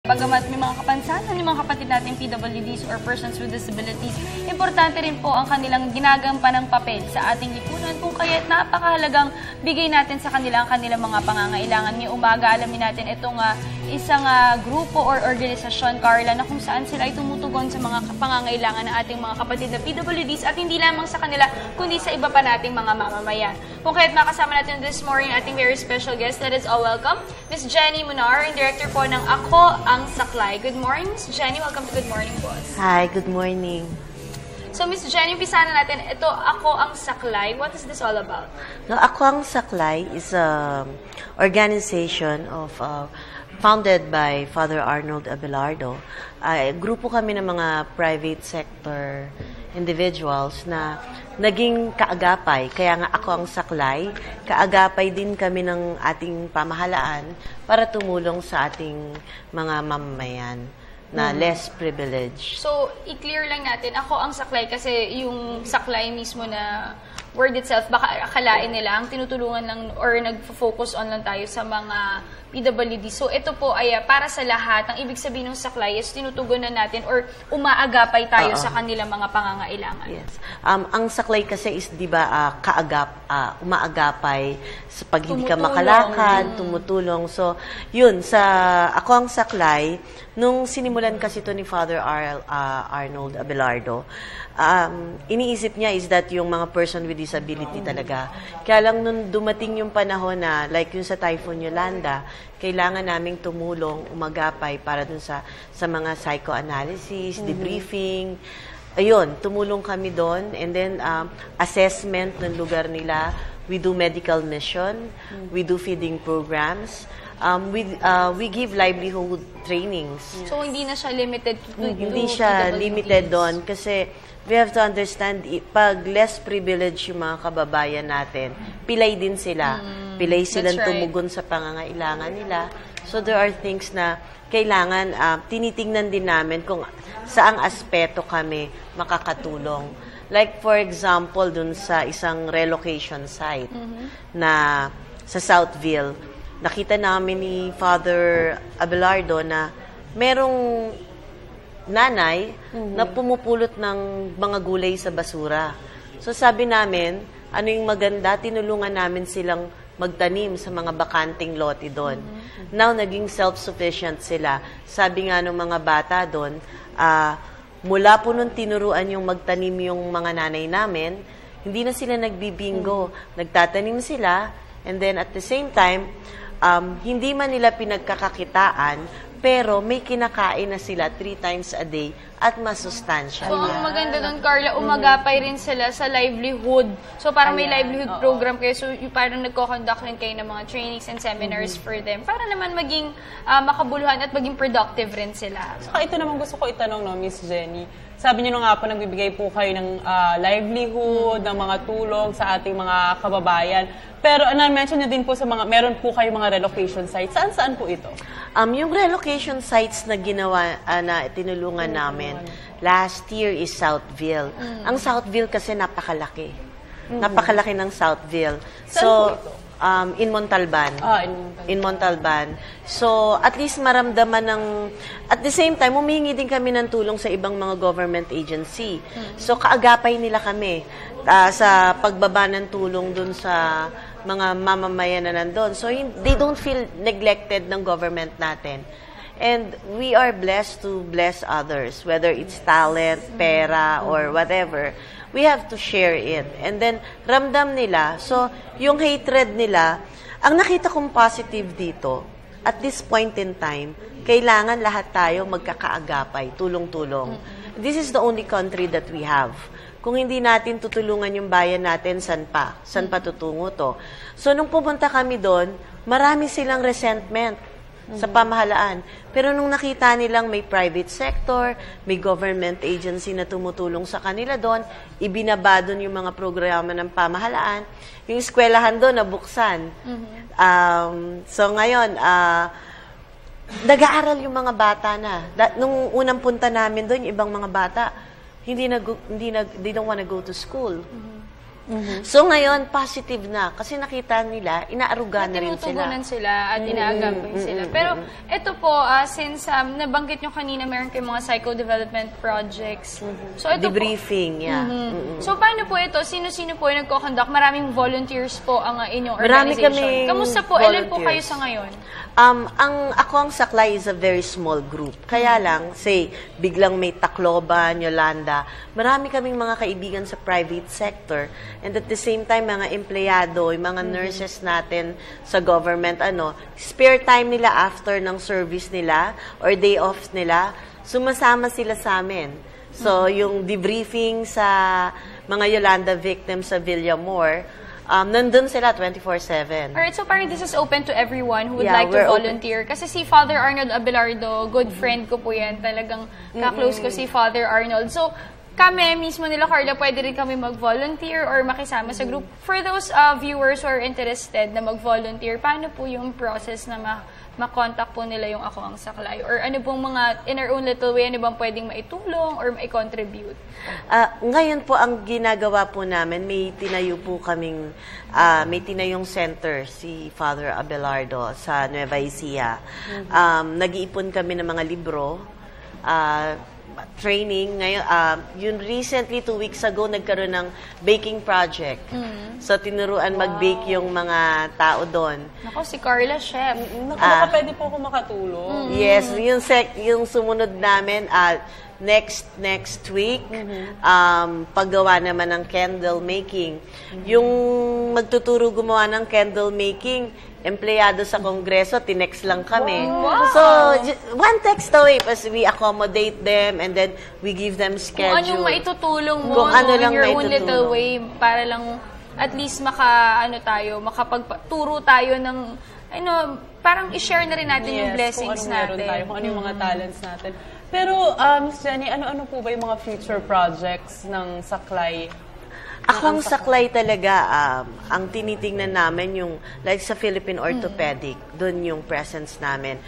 Bagamat may mga kapansanan ng mga kapatid natin PWDs or persons with disabilities, importante rin po ang kanilang ginagampanang papel sa ating lipunan kung kaya't napakahalagang bigay natin sa kanilang mga pangangailangan. Ngayong umaga, alamin natin itong isang grupo or organisasyon, Carla, na kung saan sila ay tumutugon sa mga pangangailangan ng ating mga kapatid na PWDs at hindi lamang sa kanila, kundi sa iba pa nating mga mamamayan. Kung kaya't makasama natin this morning ating very special guest, let us all welcome Ms. Jenny Munar, Director po ng Ako Ang Saklay. Good morning, Ms. Jenny. Welcome to Good Morning, Boss. Hi, good morning. So, Ms. Jenny, umpisa na natin. Ito, Ako Ang Saklay. What is this all about? No, Ako Ang Saklay is an organization of founded by Father Arnold Abelardo. Grupo kami ng mga private sector individuals na naging kaagapay. Kaya nga Ako Ang Saklay, kaagapay din kami ng ating pamahalaan para tumulong sa ating mga mamamayan na less privileged. So, i-clear lang natin, Ako Ang Saklay kasi yung saklay mismo na word itself, baka akalain nila, ang tinutulungan lang or nag-focus on lang tayo sa mga PWD. So, ito po ay para sa lahat. Ang ibig sabihin ng saklay is tinutugunan natin or umaagapay tayo sa kanilang mga pangangailangan. Yes. Ang saklay kasi is, di ba, umaagapay sa pag hindi ka makalakad, tumutulong. So, yun, sa Ako Ang Saklay, nung sinimulan kasi ito ni Father Arnold Abelardo, iniisip niya is that yung mga person with disability talaga. Kaya lang nung dumating yung panahon na, like yung sa Typhoon Yolanda, kailangan naming tumulong, umagapay para dun sa mga psychoanalysis, debriefing. Ayun, tumulong kami doon. And then, assessment ng lugar nila. We do medical mission. We do feeding programs. We give livelihood trainings. So, hindi na siya limited to Hindi siya limited doon kasi we have to understand, pag less privilege yung mga kababayan natin, pilay din sila. Pilay silang tumugon sa pangangailangan nila. So, there are things na kailangan, tinitingnan din namin kung saang aspeto kami makakatulong. Like, for example, dun sa isang relocation site na sa Southville, nakita namin ni Father Abelardo na merong nanay na pumupulot ng mga gulay sa basura. So sabi namin, ano yung maganda, tinulungan namin silang magtanim sa mga bakanting lote doon. Now, naging self-sufficient sila. Sabi nga ng mga bata doon, mula po nung tinuruan yung magtanim yung mga nanay namin, hindi na sila nagbibingo. Nagtatanim sila, and then at the same time, hindi man nila pinagkakakitaan, pero may kinakain na sila 3 times a day at masustansya. So, ang maganda doon, Carla, umagapay rin sila sa livelihood. So, parang may livelihood program kayo. So, parang nagko-conduct rin kayo ng mga trainings and seminars for them para naman maging makabuluhan at maging productive rin sila. So, ito naman gusto ko itanong, no, Miss Jenny. Sabi niyo nga po, nagbibigay po kayo ng livelihood, ng mga tulong sa ating mga kababayan. Pero na-mention niyo din po sa meron po kayo mga relocation sites. Saan po ito? Yung relocation sites na ginawa, na tinulungan namin, last year is Southville. Ang Southville kasi napakalaki. Napakalaki ng Southville. Saan po ito? In Montalban. In Montalban. So, at least maramdaman ng... At the same time, humihingi din kami ng tulong sa ibang mga government agency. So, kaagapay nila kami sa pagbaba ng tulong dun sa mga mamamayan na nandun. So, they don't feel neglected ng government natin. And we are blessed to bless others, whether it's talent, pera, or whatever. We have to share it. And then, ramdam nila. So, yung hatred nila, ang nakita kong positive dito, at this point in time, kailangan lahat tayo magkakaagapay, tulong-tulong. This is the only country that we have. Kung hindi natin tutulungan yung bayan natin, san pa? San pa tutungo to? So, nung pumunta kami doon, marami silang resentment sa pamahalaan. Pero nung nakita nilang may private sector, may government agency na tumutulong sa kanila doon, ibinaba doon yung mga programa ng pamahalaan, yung eskwelahan doon nabuksan. So ngayon, nag-aaral yung mga bata na. Nung unang punta namin doon, yung ibang mga bata, they don't want to go to school. So ngayon, positive na. Kasi nakita nila, inaaruga na rin sila. Tinutugunan sila at inaagapin sila. Pero ito po, since nabanggit nyo kanina, meron kayong mga psycho-development projects. So ito Debriefing, yeah. So paano po ito? Sino-sino po yung nagko-conduct? Maraming volunteers po ang inyong Marami organization. kaming Kamusta po? Ilan po kayo volunteers. sa ngayon? Ako ang Saklay is a very small group. Kaya lang, say, biglang may Tacloban, Yolanda, marami kaming mga kaibigan sa private sector. And at the same time, mga empleyado, yung mga nurses natin sa government, spare time nila after ng service nila or day off nila, sumasama sila sa amin. So, yung debriefing sa mga Yolanda victims sa Villamor, nandun sila 24/7. Alright, so parang this is open to everyone who would Yeah, like to we're volunteer. Kasi si Father Arnold Abelardo, good friend ko po yan. Talagang ka-close ko si Father Arnold. So, kami mismo nila, Carla, pwede rin kami mag-volunteer or makisama sa group. For those viewers who are interested na mag-volunteer, paano po yung process na ma-contact po nila yung Ako Ang Saklay? Or ano pong mga, in our own little way, ano bang pwedeng maitulong or mai-contribute? Ngayon po, ang ginagawa po namin, may tinayong center si Father Abelardo sa Nueva Ecija. Nag-iipon kami ng mga libro, training. Ngayon, yun recently, 2 weeks ago, nagkaroon ng baking project. So, tinuruan mag-bake yung mga tao doon. Ako, si Carla, chef. Baka pwede po ako makatulong. Yes, yung sumunod namin, next week, paggawa naman ng candle making. Yung magtuturo gumawa ng candle making, empleyado sa Kongreso, tinext lang kami. Wow. So, one text away, pas we accommodate them and then we give them schedule. Kung anong maitutulong mo Kung ano lang in your own maitutulong. little way para lang at least makapagturo tayo ng parang i-share na rin natin yung blessings kung ano meron natin. tayo, kung ano yung mga talents natin. Pero, Ms. Jenny, ano-ano po ba yung mga future projects ng Saklay? Ako ang Saklay talaga, ang tinitingnan namin yung, like sa Philippine Orthopedic, doon yung presence namin.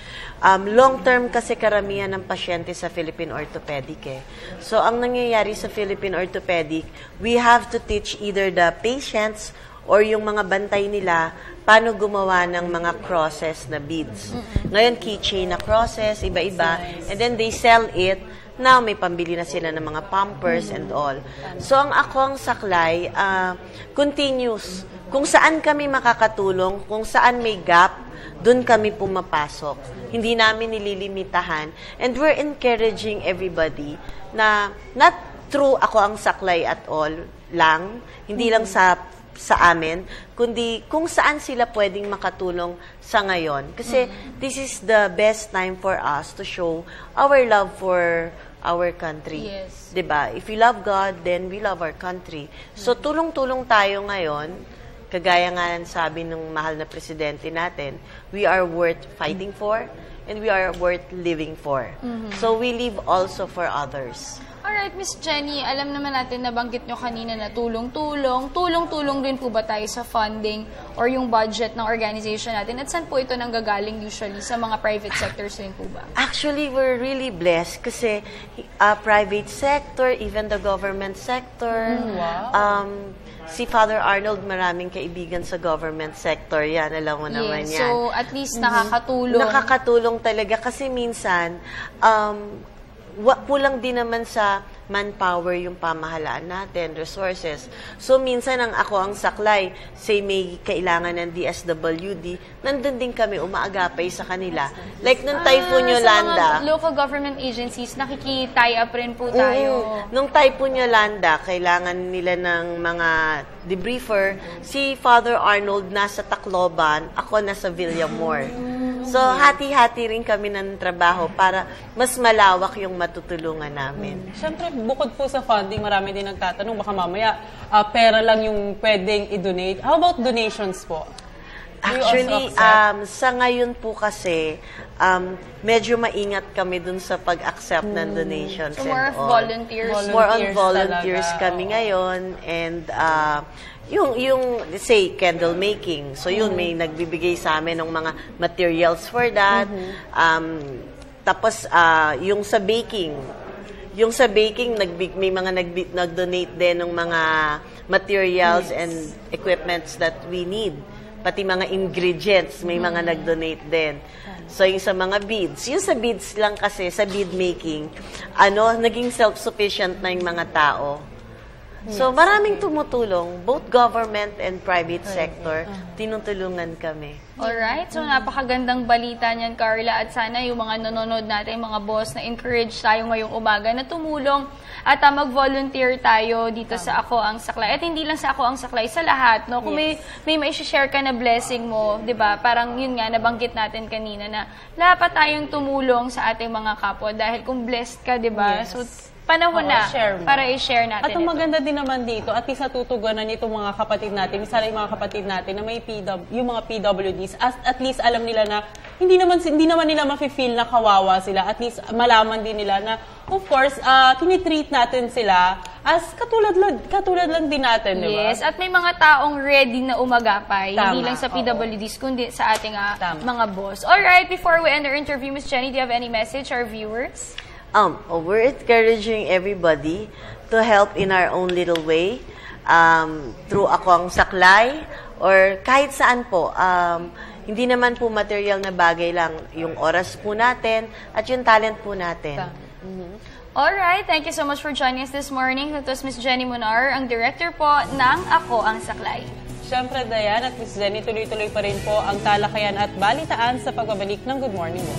Long term kasi karamihan ng pasyente sa Philippine Orthopedic eh. So, ang nangyayari sa Philippine Orthopedic, we have to teach either the patients or yung mga bantay nila paano gumawa ng mga crosses na beads. Ngayon, keychain na crosses, iba-iba, and then they sell it. Now, may pambili na sila ng mga pampers and all. So, ang Ako Ang Saklay, continuous. Kung saan kami makakatulong, kung saan may gap, doon kami pumapasok. Hindi namin nililimitahan. And we're encouraging everybody na not through Ako Ang Saklay at all lang, hindi lang sa amin, kundi kung saan sila pwedeng makatulong sa ngayon. Kasi this is the best time for us to show our love for our country. Yes. 'Di ba? If we love God, then we love our country. So tulong-tulong tayo ngayon, kagaya nga ng sabi ng mahal na presidente natin, we are worth fighting for and we are worth living for. So we live also for others. Alright, Miss Jenny, alam naman natin, nabanggit nyo kanina na tulong-tulong. Tulong-tulong din po ba tayo sa funding or yung budget ng organization natin? At saan po ito nanggagaling usually? Sa mga private sectors din po ba? Actually, we're really blessed kasi private sector, even the government sector. Si Father Arnold, maraming kaibigan sa government sector. Yan, alam mo naman yan. So, at least nakakatulong. Nakakatulong talaga kasi minsan, kulang din naman sa manpower yung pamahalaan natin, resources. So, minsan ang Ako Ang Saklay, say may kailangan ng DSWD, nandun din kami, umaagapay sa kanila. Like nung Typhoon Yolanda. Sa mga local government agencies, nakiki-tie up rin po tayo. Nung Typhoon Yolanda, kailangan nila ng mga debriefer. Si Father Arnold nasa Tacloban, ako nasa Villamor. So, hati-hati rin kami ng trabaho para mas malawak yung matutulungan namin. Siyempre, bukod po sa funding, marami din nagtatanong, baka mamaya pera lang yung pwedeng i-donate. How about donations po? Actually, sa ngayon po kasi, medyo maingat kami dun sa pag-accept ng donations. So, more of volunteers. More on volunteers talaga. kami ngayon. And yung say, candle making. So yun, may nagbibigay sa amin ng mga materials for that. Tapos, yung sa baking, Yung sa baking, may mga nag-donate din ng mga materials and equipments that we need. Pati mga ingredients, may mga nag-donate din. So, yung sa mga beads. Yung sa beads lang kasi, sa bead making, naging self-sufficient na yung mga tao. So, maraming tumutulong, both government and private sector, tinutulungan kami. Alright, so napakagandang balita niyan, Carla, at sana yung mga nanonood natin, yung mga boss na encourage tayo ngayong umaga na tumulong at mag-volunteer tayo dito sa Ako Ang Saklay. At hindi lang sa Ako Ang Saklay, sa lahat, no? Kung may share ka na blessing mo, 'di ba? Parang yun nga nabanggit natin kanina na dapat tayong tumulong sa ating mga kapwa dahil kung blessed ka, 'di ba? Yes. So panahon na para i-share natin. At ang maganda din naman dito, at least natutugunan itong mga kapatid natin, isa yung mga kapatid natin na may yung mga PWDs, at least alam nila na hindi naman nila mafe-feel na kawawa sila. At least malaman din nila na, of course, tinitreat natin sila as katulad lang din natin, di ba? Yes, at may mga taong ready na umagapay, Tama, hindi lang sa PWDs, kundi sa ating mga boss. Alright, before we end our interview, Ms. Jenny, do you have any message to our viewers? We're encouraging everybody to help in our own little way, through Ako Ang Saklay, or kahit saan po. Hindi naman po material na bagay lang, yung oras po natin at yung talent po natin. Alright, thank you so much for joining us this morning. That was Ms. Jenny Munar, ang director po ng Ako Ang Saklay. Siyempre, Dayan at Ms. Jenny, tuloy-tuloy pa rin po ang talakayan at balitaan sa pagbabalik ng Good Morning Mo.